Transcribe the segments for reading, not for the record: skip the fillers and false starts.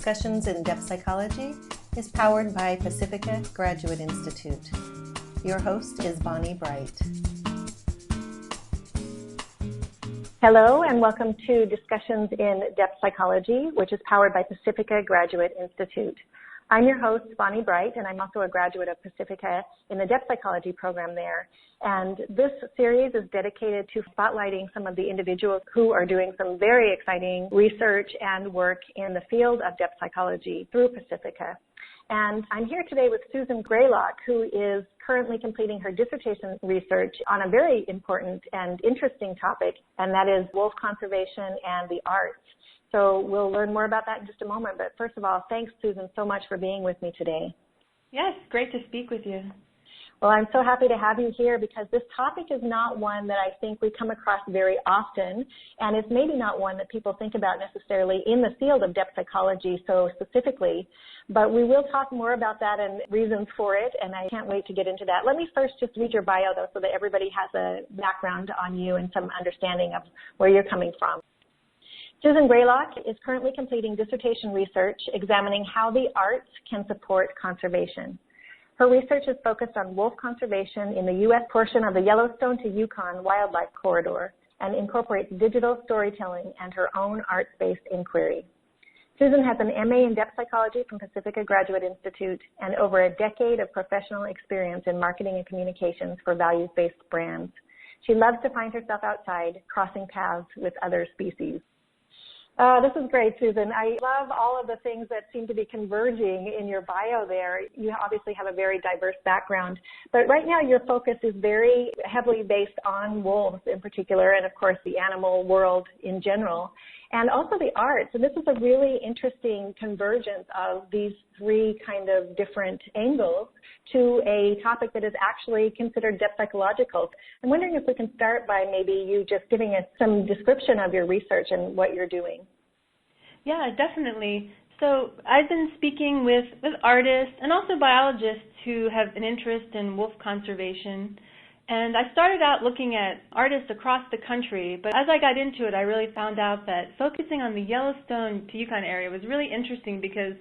Discussions in Depth Psychology is powered by Pacifica Graduate Institute. Your host is Bonnie Bright. Hello and welcome to Discussions in Depth Psychology, which is powered by Pacifica Graduate Institute. I'm your host, Bonnie Bright, and I'm also a graduate of Pacifica in the Depth Psychology program there. And this series is dedicated to spotlighting some of the individuals who are doing some very exciting research and work in the field of depth psychology through Pacifica. And I'm here today with Susan Grelock, who is currently completing her dissertation research on a very important and interesting topic, and that is wolf conservation and the arts. So we'll learn more about that in just a moment. But first of all, thanks, Susan, so much for being with me today. Yes, great to speak with you. Well, I'm so happy to have you here because this topic is not one that I think we come across very often, and it's maybe not one that people think about necessarily in the field of depth psychology so specifically, but we will talk more about that and reasons for it, and I can't wait to get into that. Let me first just read your bio, though, so that everybody has a background on you and some understanding of where you're coming from. Susan Grelock is currently completing dissertation research examining how the arts can support conservation. Her research is focused on wolf conservation in the U.S. portion of the Yellowstone-Teton wildlife corridor and incorporates digital storytelling and her own arts-based inquiry. Susan has an MA in depth psychology from Pacifica Graduate Institute and over a decade of professional experience in marketing and communications for values-based brands. She loves to find herself outside, crossing paths with other species. This is great, Susan. I love all of the things that seem to be converging in your bio there. You obviously have a very diverse background, but right now your focus is very heavily based on wolves in particular, and of course the animal world in general, and also the arts. And this is a really interesting convergence of these three kind of different angles to a topic that is actually considered depth psychological. I'm wondering if we can start by maybe you just giving us some description of your research and what you're doing. Yeah, definitely. So I've been speaking with artists and also biologists who have an interest in wolf conservation. And I started out looking at artists across the country, but as I got into it, I really found out that focusing on the Yellowstone-Teton area was really interesting because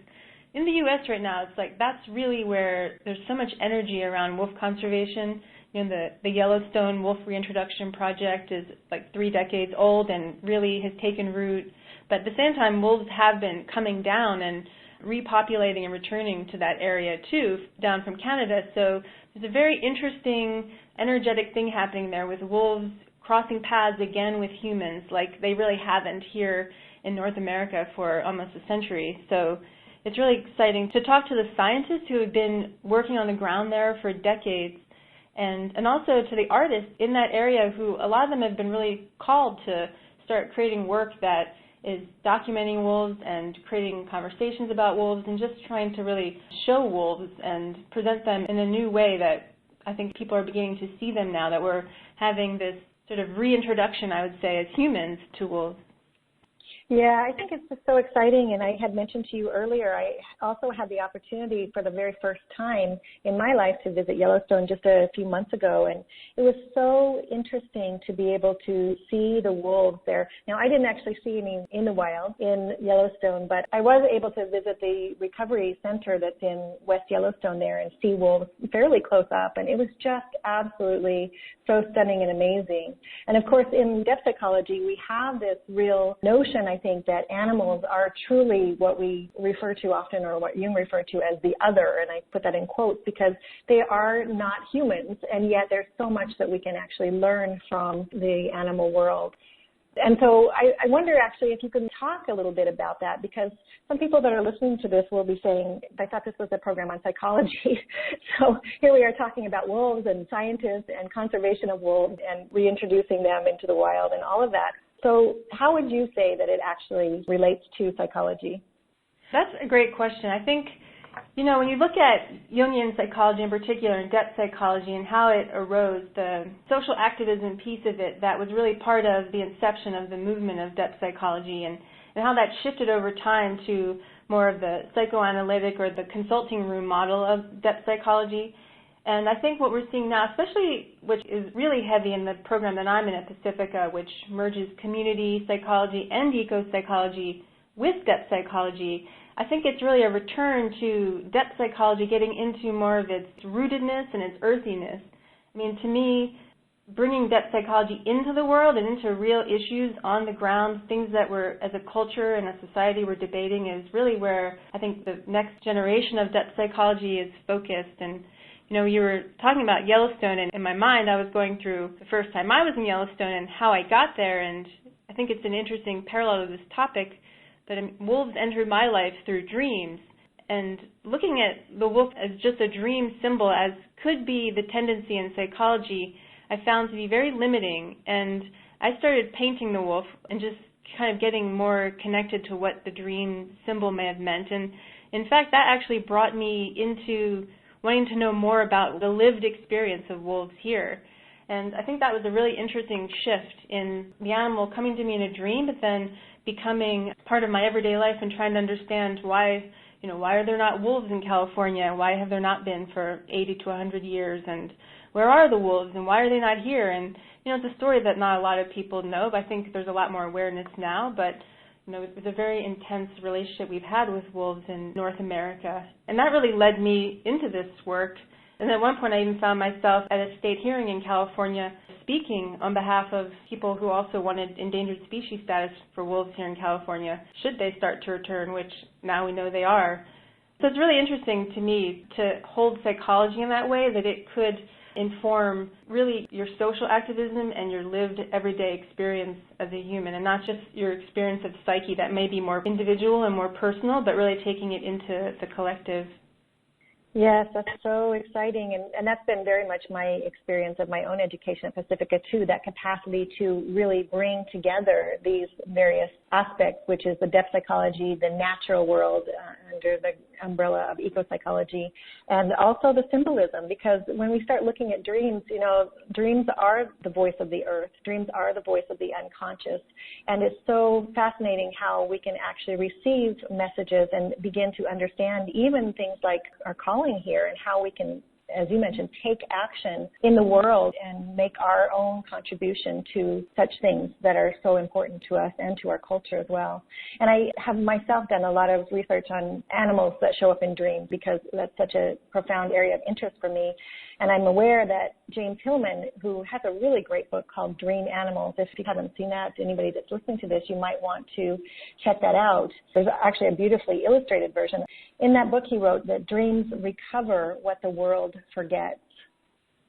in the U.S. right now, it's like that's really where there's so much energy around wolf conservation. You know, the Yellowstone Wolf Reintroduction Project is like 3 decades old and really has taken root. But at the same time, wolves have been coming down and repopulating and returning to that area too, down from Canada. So there's a very interesting, energetic thing happening there with wolves crossing paths again with humans like they really haven't here in North America for almost a century. So it's really exciting to talk to the scientists who have been working on the ground there for decades and also to the artists in that area who a lot of them have been really called to start creating work that is documenting wolves and creating conversations about wolves and just trying to really show wolves and present them in a new way that I think people are beginning to see them now, that we're having this sort of reintroduction, I would say, as humans to wolves. Yeah, I think it's just so exciting, and I had mentioned to you earlier, I also had the opportunity for the very first time in my life to visit Yellowstone just a few months ago, and it was so interesting to be able to see the wolves there. Now, I didn't actually see any in the wild in Yellowstone, but I was able to visit the recovery center that's in West Yellowstone there and see wolves fairly close up, and it was just absolutely so stunning and amazing. And of course, in depth psychology, we have this real notion, I think, that animals are truly what we refer to often, or what Jung referred to as the other, and I put that in quotes because they are not humans, and yet there's so much that we can actually learn from the animal world. And so I wonder actually if you can talk a little bit about that, because some people that are listening to this will be saying, I thought this was a program on psychology. So here we are talking about wolves and scientists and conservation of wolves and reintroducing them into the wild and all of that. So how would you say that it actually relates to psychology? That's a great question. I think, you know, when you look at Jungian psychology in particular and depth psychology and how it arose, the social activism piece of it, that was really part of the inception of the movement of depth psychology and how that shifted over time to more of the psychoanalytic or the consulting room model of depth psychology. And I think what we're seeing now, especially which is really heavy in the program that I'm in at Pacifica, which merges community psychology and eco-psychology with depth psychology, I think it's really a return to depth psychology, getting into more of its rootedness and its earthiness. I mean, to me, bringing depth psychology into the world and into real issues on the ground, things that we're, as a culture and a society, we're debating, is really where I think the next generation of depth psychology is focused. And you know, you were talking about Yellowstone, and in my mind, I was going through the first time I was in Yellowstone and how I got there, and I think it's an interesting parallel to this topic, but wolves entered my life through dreams. And looking at the wolf as just a dream symbol, as could be the tendency in psychology, I found to be very limiting. And I started painting the wolf and just kind of getting more connected to what the dream symbol may have meant. And in fact, that actually brought me into wanting to know more about the lived experience of wolves here. And I think that was a really interesting shift in the animal coming to me in a dream, but then becoming part of my everyday life and trying to understand why are there not wolves in California? Why have there not been for 80 to 100 years? And where are the wolves? And why are they not here? And, it's a story that not a lot of people know, but I think there's a lot more awareness now. But, it's a very intense relationship we've had with wolves in North America. And that really led me into this work. And at one point I even found myself at a state hearing in California speaking on behalf of people who also wanted endangered species status for wolves here in California, should they start to return, which now we know they are. So it's really interesting to me to hold psychology in that way, that it could inform really your social activism and your lived everyday experience as a human, and not just your experience of psyche that may be more individual and more personal, but really taking it into the collective. Yes, that's so exciting, and that's been very much my experience of my own education at Pacifica too, that capacity to really bring together these various aspects, which is the depth psychology, the natural world under the umbrella of ecopsychology, and also the symbolism, because when we start looking at dreams, dreams are the voice of the earth, dreams are the voice of the unconscious, and it's so fascinating how we can actually receive messages and begin to understand even things like our calling here, and how we can, as you mentioned, take action in the world and make our own contribution to such things that are so important to us and to our culture as well. And I have myself done a lot of research on animals that show up in dreams, because that's such a profound area of interest for me. And I'm aware that James Hillman, who has a really great book called Dream Animals, if you haven't seen that, anybody that's listening to this, you might want to check that out. There's actually a beautifully illustrated version. In that book, he wrote that dreams recover what the world forgets.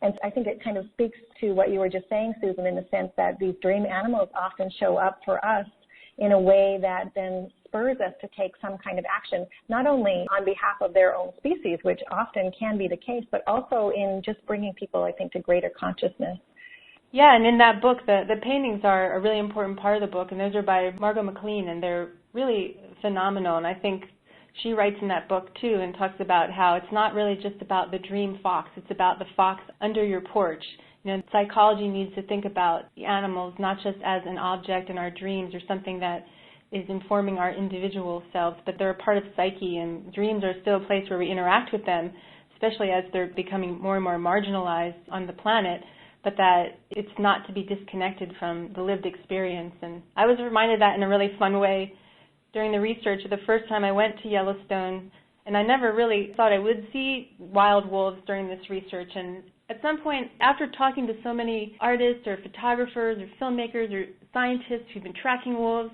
And I think it kind of speaks to what you were just saying, Susan, in the sense that these dream animals often show up for us in a way that then spurs us to take some kind of action, not only on behalf of their own species, which often can be the case, but also in just bringing people, I think, to greater consciousness. Yeah, and in that book, the paintings are a really important part of the book, and those are by Margot McLean, and they're really phenomenal. And I think she writes in that book, too, and talks about how it's not really just about the dream fox, it's about the fox under your porch. Psychology needs to think about the animals not just as an object in our dreams or something that is informing our individual selves, but they're a part of psyche, and dreams are still a place where we interact with them, especially as they're becoming more and more marginalized on the planet, but that it's not to be disconnected from the lived experience. And I was reminded that in a really fun way during the research the first time I went to Yellowstone, and I never really thought I would see wild wolves during this research. And at some point, after talking to so many artists or photographers or filmmakers or scientists who've been tracking wolves,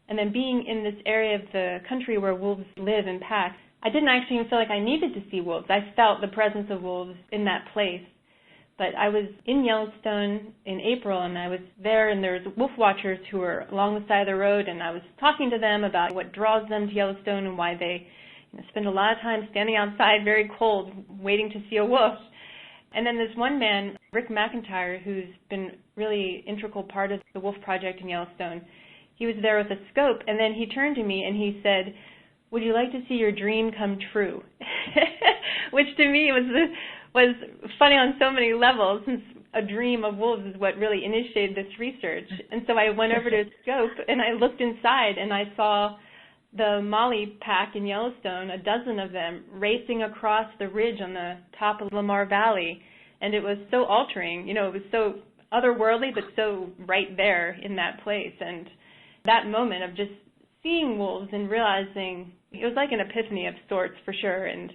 and then being in this area of the country where wolves live in packs, I didn't actually even feel like I needed to see wolves. I felt the presence of wolves in that place. But I was in Yellowstone in April, and I was there, and there was wolf watchers who were along the side of the road, and I was talking to them about what draws them to Yellowstone and why they spend a lot of time standing outside very cold waiting to see a wolf. And then this one man, Rick McIntyre, who's been really integral part of the Wolf Project in Yellowstone, he was there with a scope, and then he turned to me and he said, "Would you like to see your dream come true?" Which to me was funny on so many levels, since a dream of wolves is what really initiated this research. And so I went over to his scope and I looked inside, and I saw the Molly pack in Yellowstone, a dozen of them, racing across the ridge on the top of Lamar Valley. And it was so altering, it was so otherworldly, but so right there in that place. And that moment of just seeing wolves and realizing it was like an epiphany of sorts for sure. And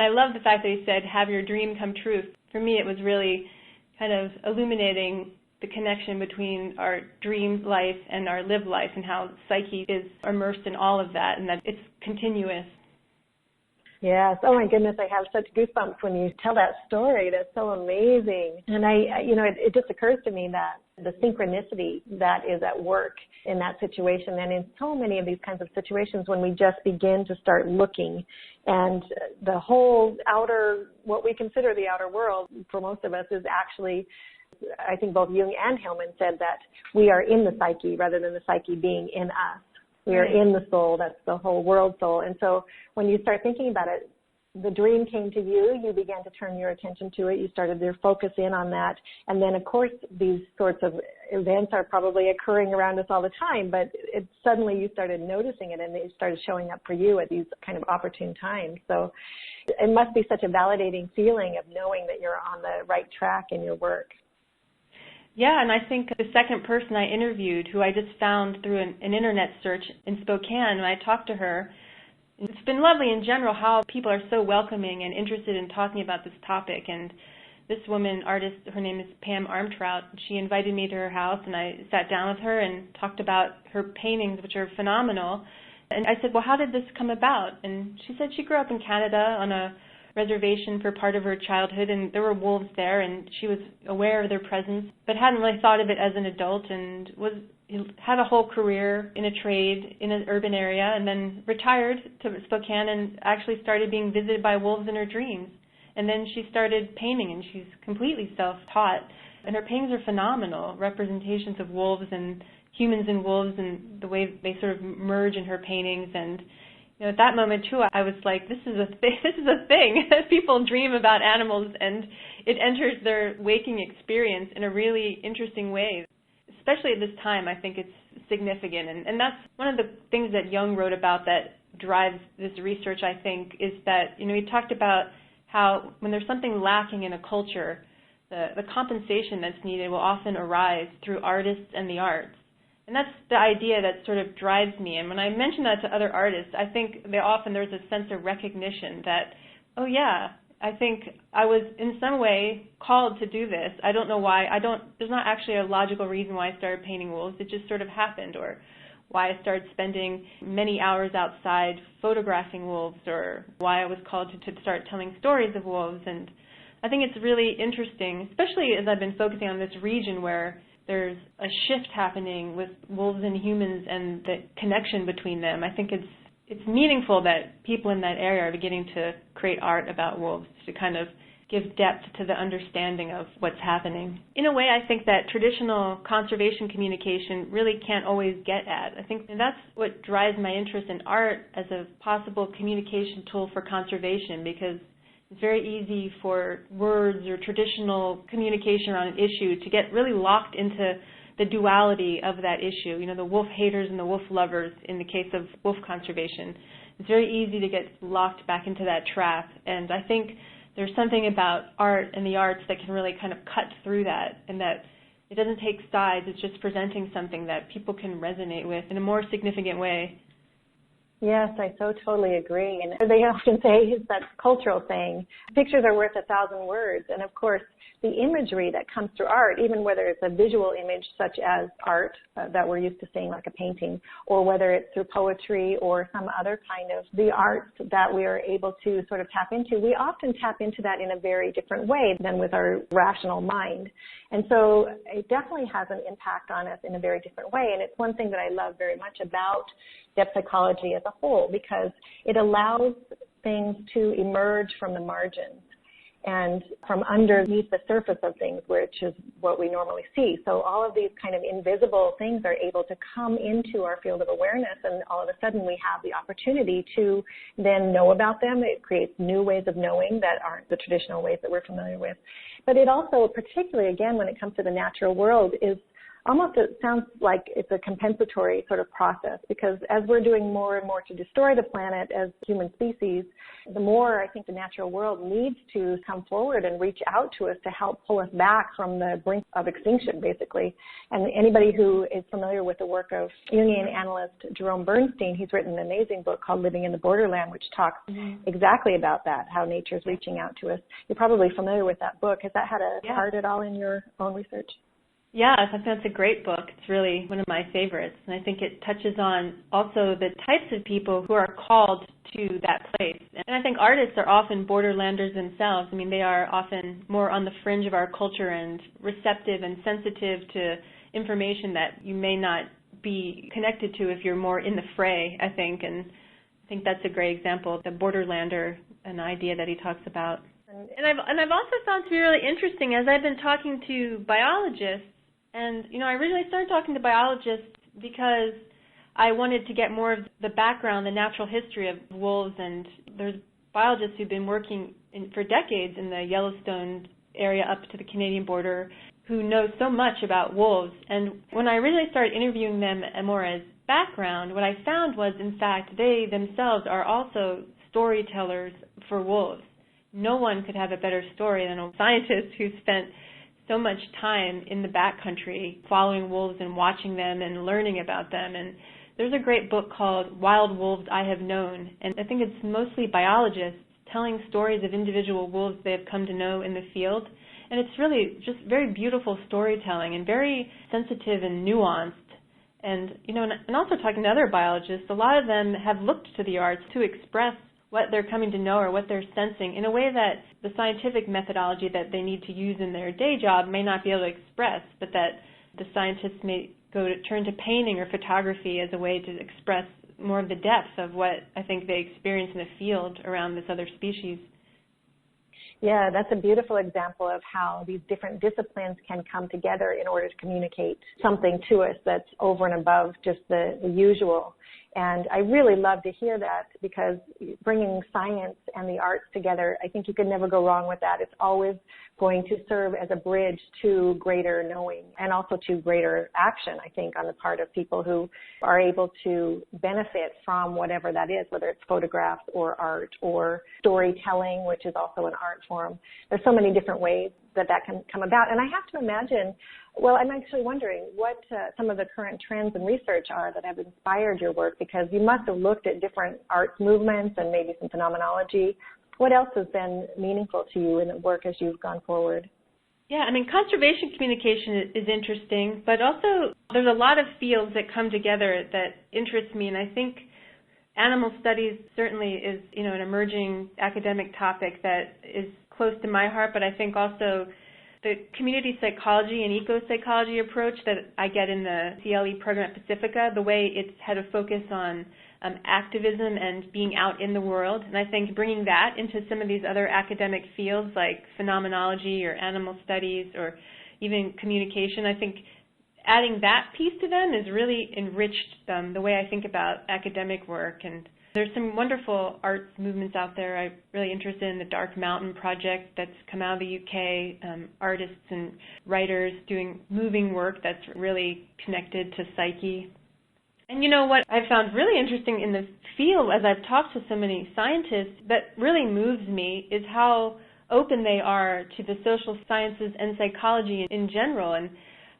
I love the fact that he said, have your dream come true. For me, it was really kind of illuminating the connection between our dream life and our lived life and how psyche is immersed in all of that and that it's continuous. Yes. Oh my goodness, I have such goosebumps when you tell that story. That's so amazing. And it just occurs to me that the synchronicity that is at work in that situation and in so many of these kinds of situations when we just begin to start looking, and the whole what we consider the outer world for most of us is actually, I think both Jung and Hillman said that we are in the psyche rather than the psyche being in us. We are in the soul. That's the whole world soul. And so when you start thinking about it, the dream came to you. You began to turn your attention to it. You started to focus in on that. And then, of course, these sorts of events are probably occurring around us all the time. But suddenly you started noticing it, and it started showing up for you at these kind of opportune times. So it must be such a validating feeling of knowing that you're on the right track in your work. Yeah, and I think the second person I interviewed, who I just found through an internet search in Spokane, when I talked to her, it's been lovely in general how people are so welcoming and interested in talking about this topic. And this woman, artist, her name is Pam Armtrout. She invited me to her house, and I sat down with her and talked about her paintings, which are phenomenal. And I said, well, how did this come about? And she said she grew up in Canada on a reservation for part of her childhood, and there were wolves there, and she was aware of their presence, but hadn't really thought of it as an adult, and had a whole career in a trade in an urban area, and then retired to Spokane and actually started being visited by wolves in her dreams. And then she started painting, and she's completely self-taught, and her paintings are phenomenal, representations of wolves and humans and wolves and the way they sort of merge in her paintings. And at that moment, too, I was like, this is a thing. People dream about animals, and it enters their waking experience in a really interesting way. Especially at this time, I think it's significant. And that's one of the things that Jung wrote about that drives this research, I think, is that, he talked about how when there's something lacking in a culture, the compensation that's needed will often arise through artists and the arts. And that's the idea that sort of drives me. And when I mention that to other artists, I think there's a sense of recognition that, oh yeah, I think I was in some way called to do this. I don't know why. There's not actually a logical reason why I started painting wolves. It just sort of happened, or why I started spending many hours outside photographing wolves, or why I was called to start telling stories of wolves. And I think it's really interesting, especially as I've been focusing on this region where there's a shift happening with wolves and humans and the connection between them. I think it's meaningful that people in that area are beginning to create art about wolves to kind of give depth to the understanding of what's happening. In a way, I think that traditional conservation communication really can't always get at. I think that's what drives my interest in art as a possible communication tool for conservation, because it's very easy for words or traditional communication around an issue to get really locked into the duality of that issue. The wolf haters and the wolf lovers in the case of wolf conservation. It's very easy to get locked back into that trap. And I think there's something about art and the arts that can really kind of cut through that, and that it doesn't take sides. It's just presenting something that people can resonate with in a more significant way. Yes, I so totally agree. And they often say, it's that cultural saying, pictures are worth 1,000 words. And of course, the imagery that comes through art, even whether it's a visual image such as art that we're used to seeing like a painting, or whether it's through poetry or some other kind of the arts that we are able to sort of tap into, we often tap into that in a very different way than with our rational mind. And so it definitely has an impact on us in a very different way. And it's one thing that I love very much about depictology as a whole, because it allows things to emerge from the margins and from underneath the surface of things, which is what we normally see. So all of these kind of invisible things are able to come into our field of awareness, and all of a sudden we have the opportunity to then know about them. It creates new ways of knowing that aren't the traditional ways that we're familiar with. But it also, particularly again when it comes to the natural world, is almost it sounds like it's a compensatory sort of process, because as we're doing more and more to destroy the planet as human species, the more I think the natural world needs to come forward and reach out to us to help pull us back from the brink of extinction, basically. And anybody who is familiar with the work of Jungian analyst Jerome Bernstein, he's written an amazing book called Living in the Borderland, which talks exactly about that, how nature is reaching out to us. You're probably familiar with that book. Has that had a part at all in your own research? Yeah, I think that's a great book. It's really one of my favorites. And I think it touches on also the types of people who are called to that place. And I think artists are often borderlanders themselves. I mean, they are often more on the fringe of our culture and receptive and sensitive to information that you may not be connected to if you're more in the fray, I think. And I think that's a great example, the borderlander, an idea that he talks about. And I've also found to be really interesting as I've been talking to biologists. And, you know, I originally started talking to biologists because I wanted to get more of the background, the natural history of wolves. And there's biologists who've been working for decades in the Yellowstone area up to the Canadian border who know so much about wolves. And when I originally started interviewing them more as background, what I found was, in fact, they themselves are also storytellers for wolves. No one could have a better story than a scientist who spent so much time in the backcountry following wolves and watching them and learning about them. And there's a great book called Wild Wolves I Have Known, and I think it's mostly biologists telling stories of individual wolves they have come to know in the field. And it's really just very beautiful storytelling and very sensitive and nuanced. And, you know, and also talking to other biologists, a lot of them have looked to the arts to express what they're coming to know or what they're sensing in a way that the scientific methodology that they need to use in their day job may not be able to express, but that the scientists may turn to painting or photography as a way to express more of the depth of what I think they experience in the field around this other species. Yeah, that's a beautiful example of how these different disciplines can come together in order to communicate something to us that's over and above just the usual. And I really love to hear that, because bringing science and the arts together, I think you could never go wrong with that. It's always going to serve as a bridge to greater knowing and also to greater action, I think, on the part of people who are able to benefit from whatever that is, whether it's photographs or art or storytelling, which is also an art form. There's so many different ways that can come about. And I have to imagine, well, I'm actually wondering what some of the current trends in research are that have inspired your work, because you must have looked at different arts movements and maybe some phenomenology. What else has been meaningful to you in the work as you've gone forward? Yeah, I mean, conservation communication is interesting, but also there's a lot of fields that come together that interest me, and I think animal studies certainly is, you know, an emerging academic topic that is close to my heart, but I think also the community psychology and eco-psychology approach that I get in the CLE program at Pacifica, the way it's had a focus on activism and being out in the world. And I think bringing that into some of these other academic fields like phenomenology or animal studies or even communication, I think adding that piece to them has really enriched the way I think about academic work. And there's some wonderful arts movements out there. I'm really interested in the Dark Mountain project that's come out of the UK, artists and writers doing moving work that's really connected to psyche. And you know what I found really interesting in the field as I've talked to so many scientists that really moves me is how open they are to the social sciences and psychology in general. And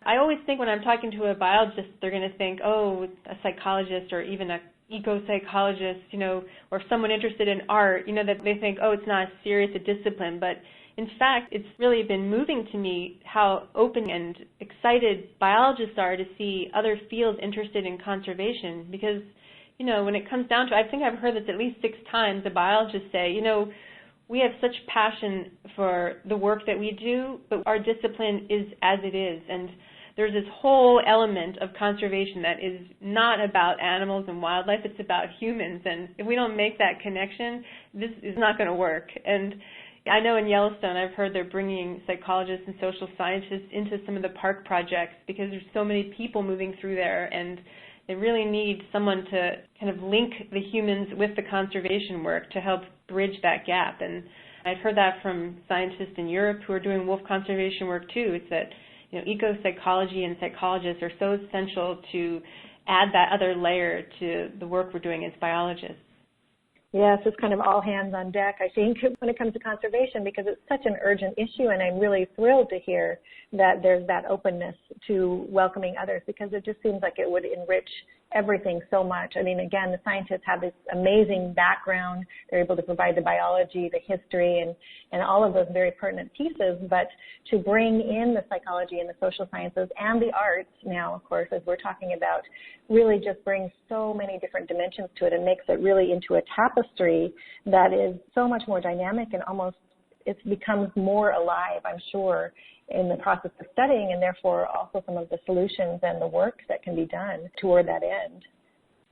I always think when I'm talking to a biologist, they're going to think, oh, a psychologist or even a eco-psychologist, you know, or someone interested in art, you know, that they think, oh, it's not as serious a discipline. But in fact, it's really been moving to me how open and excited biologists are to see other fields interested in conservation. Because, you know, when it comes down to it, I think I've heard this at least 6 times, a biologist say, you know, we have such passion for the work that we do, but our discipline is as it is. And there's this whole element of conservation that is not about animals and wildlife, it's about humans. And if we don't make that connection, this is not going to work. And I know in Yellowstone, I've heard they're bringing psychologists and social scientists into some of the park projects because there's so many people moving through there, and they really need someone to kind of link the humans with the conservation work to help bridge that gap. And I've heard that from scientists in Europe who are doing wolf conservation work too. It's that, ecopsychology and psychologists are so essential to add that other layer to the work we're doing as biologists. Yes, it's kind of all hands on deck, I think, when it comes to conservation, because it's such an urgent issue, and I'm really thrilled to hear that there's that openness to welcoming others, because it just seems like it would enrich everything so much. I mean, again, the scientists have this amazing background. They're able to provide the biology, the history, and all of those very pertinent pieces, but to bring in the psychology and the social sciences and the arts now, of course, as we're talking about, really just brings so many different dimensions to it and makes it really into a tapestry that is so much more dynamic, and almost it becomes more alive, I'm sure, in the process of studying, and therefore also some of the solutions and the work that can be done toward that end.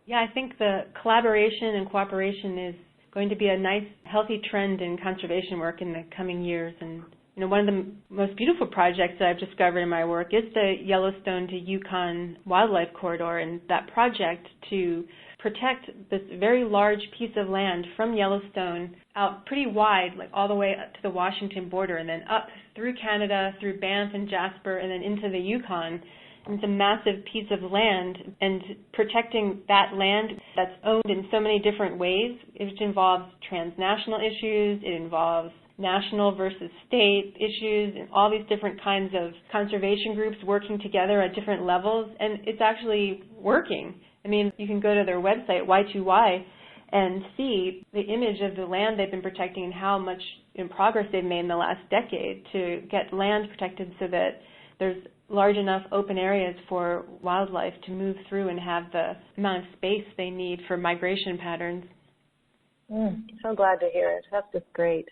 Yeah, I think the collaboration and cooperation is going to be a nice, healthy trend in conservation work in the coming years. And one of the most beautiful projects that I've discovered in my work is the Yellowstone-Teton wildlife corridor, and that project to protect this very large piece of land from Yellowstone out pretty wide, like all the way up to the Washington border, and then up through Canada, through Banff and Jasper, and then into the Yukon. And it's a massive piece of land, and protecting that land that's owned in so many different ways, which involves transnational issues, it involves national versus state issues, and all these different kinds of conservation groups working together at different levels, and it's actually working. I mean, you can go to their website, Y2Y, and see the image of the land they've been protecting and how much progress they've made in the last decade to get land protected so that there's large enough open areas for wildlife to move through and have the amount of space they need for migration patterns. So glad to hear it. That's just great.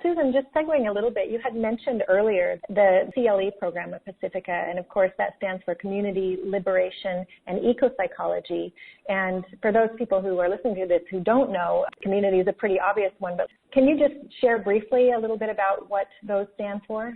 Susan, just segueing a little bit, you had mentioned earlier the CLE program at Pacifica, and of course that stands for Community Liberation and Ecopsychology. And for those people who are listening to this who don't know, community is a pretty obvious one, but can you just share briefly a little bit about what those stand for?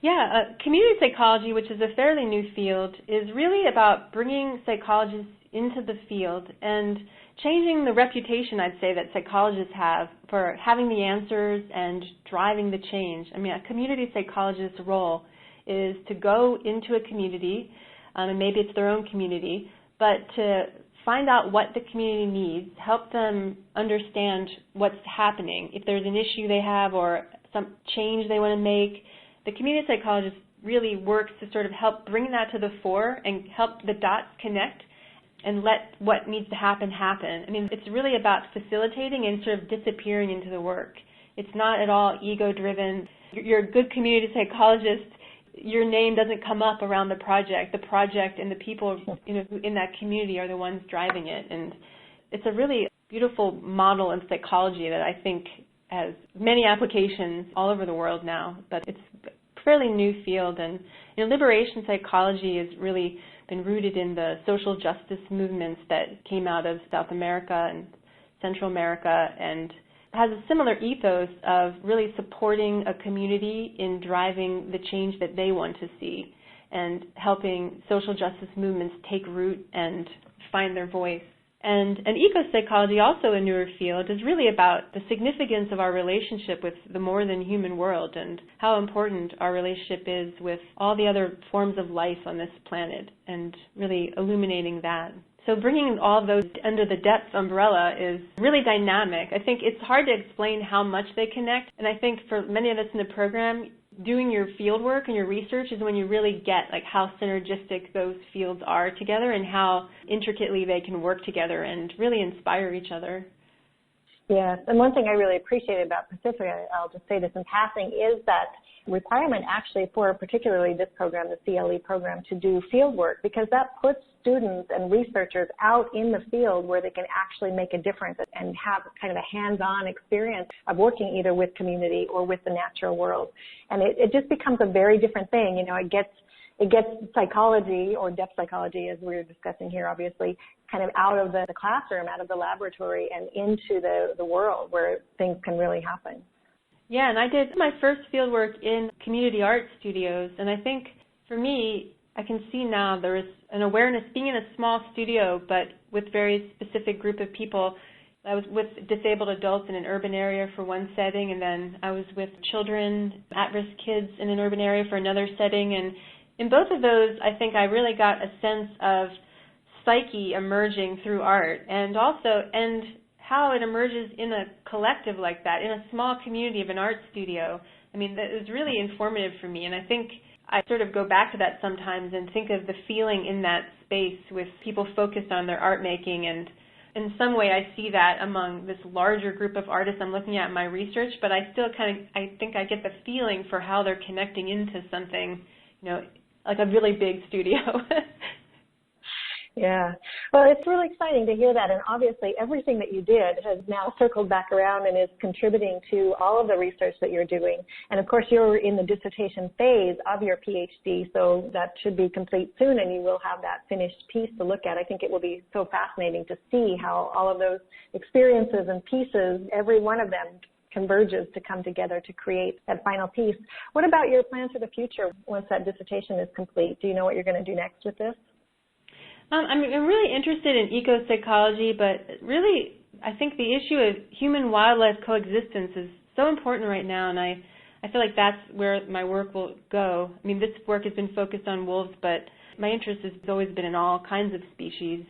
Yeah, community psychology, which is a fairly new field, is really about bringing psychologists into the field and changing the reputation, I'd say, that psychologists have for having the answers and driving the change. I mean, a community psychologist's role is to go into a community, and maybe it's their own community, but to find out what the community needs, help them understand what's happening. If there's an issue they have or some change they want to make, the community psychologist really works to sort of help bring that to the fore and help the dots connect and let what needs to happen happen. I mean, it's really about facilitating and sort of disappearing into the work. It's not at all ego-driven. You're a good community psychologist. Your name doesn't come up around the project. The project and the people in that community are the ones driving it. And it's a really beautiful model in psychology that I think has many applications all over the world now. But it's a fairly new field. And liberation psychology has really been rooted in the social justice movements that came out of South America and Central America, and has a similar ethos of really supporting a community in driving the change that they want to see and helping social justice movements take root and find their voice. And ecopsychology, also a newer field, is really about the significance of our relationship with the more than human world and how important our relationship is with all the other forms of life on this planet, and really illuminating that. So bringing all of those under the depth umbrella is really dynamic. I think it's hard to explain how much they connect, and I think for many of us in the program, doing your field work and your research is when you really get like how synergistic those fields are together and how intricately they can work together and really inspire each other. Yes, and one thing I really appreciate about Pacifica, I'll just say this in passing, is that requirement actually for particularly this program, the CLE program, to do field work, because that puts students and researchers out in the field where they can actually make a difference and have kind of a hands-on experience of working either with community or with the natural world. And it just becomes a very different thing. It gets psychology, or depth psychology, as we were discussing here, obviously, kind of out of the classroom, out of the laboratory, and into the world where things can really happen. Yeah, and I did my first field work in community art studios, and I think for me, I can see now there is an awareness, being in a small studio, but with very specific group of people, I was with disabled adults in an urban area for one setting, and then I was with children, at-risk kids in an urban area for another setting. And in both of those, I think I really got a sense of psyche emerging through art, and how it emerges in a collective like that, in a small community of an art studio. I mean, that was really informative for me, and I think I sort of go back to that sometimes and think of the feeling in that space with people focused on their art making, and in some way I see that among this larger group of artists I'm looking at in my research, but I still I think I get the feeling for how they're connecting into something, like a really big studio. Yeah. Well, it's really exciting to hear that, and obviously everything that you did has now circled back around and is contributing to all of the research that you're doing. And of course, you're in the dissertation phase of your Ph.D., so that should be complete soon, and you will have that finished piece to look at. I think it will be so fascinating to see how all of those experiences and pieces, every one of them, converges to come together to create that final piece. What about your plans for the future once that dissertation is complete? Do you know what you're going to do next with this? I'm really interested in ecopsychology, but really I think the issue of human-wildlife coexistence is so important right now, and I feel like that's where my work will go. I mean, this work has been focused on wolves, but my interest has always been in all kinds of species.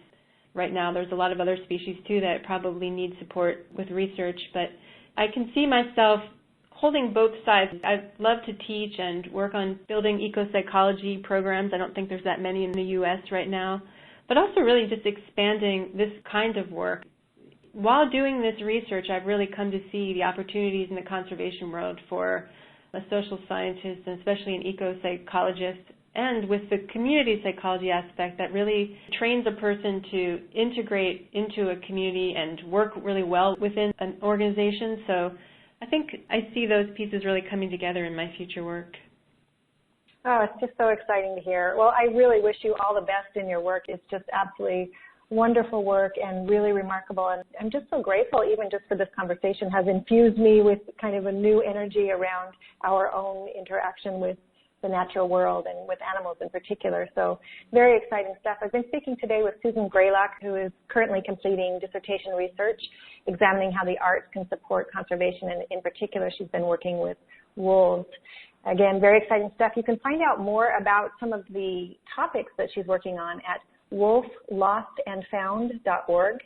Right now there's a lot of other species too that probably need support with research, but I can see myself holding both sides. I love to teach and work on building ecopsychology programs. I don't think there's that many in the U.S. right now, but also really just expanding this kind of work. While doing this research, I've really come to see the opportunities in the conservation world for a social scientist, and especially an ecopsychologist, and with the community psychology aspect that really trains a person to integrate into a community and work really well within an organization. So I think I see those pieces really coming together in my future work. Oh, it's just so exciting to hear. Well, I really wish you all the best in your work. It's just absolutely wonderful work and really remarkable. And I'm just so grateful, even just for this conversation, has infused me with kind of a new energy around our own interaction with the natural world and with animals in particular. So very exciting stuff. I've been speaking today with Susan Grelock, who is currently completing dissertation research, examining how the arts can support conservation, and in particular, she's been working with wolves. Again, very exciting stuff. You can find out more about some of the topics that she's working on at wolflostandfound.org,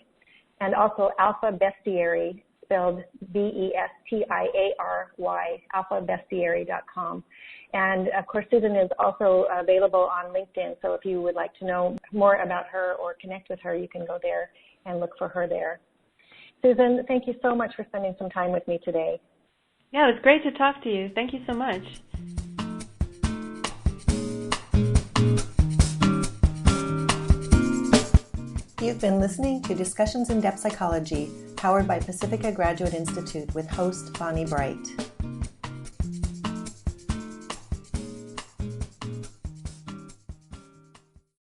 and also Alpha Bestiary, spelled B-E-S-T-I-A-R-Y, alphabestiary.com. And of course, Susan is also available on LinkedIn, so if you would like to know more about her or connect with her, you can go there and look for her there. Susan, thank you so much for spending some time with me today. Yeah, it was great to talk to you. Thank you so much. You've been listening to Discussions in Depth Psychology, powered by Pacifica Graduate Institute with host Bonnie Bright.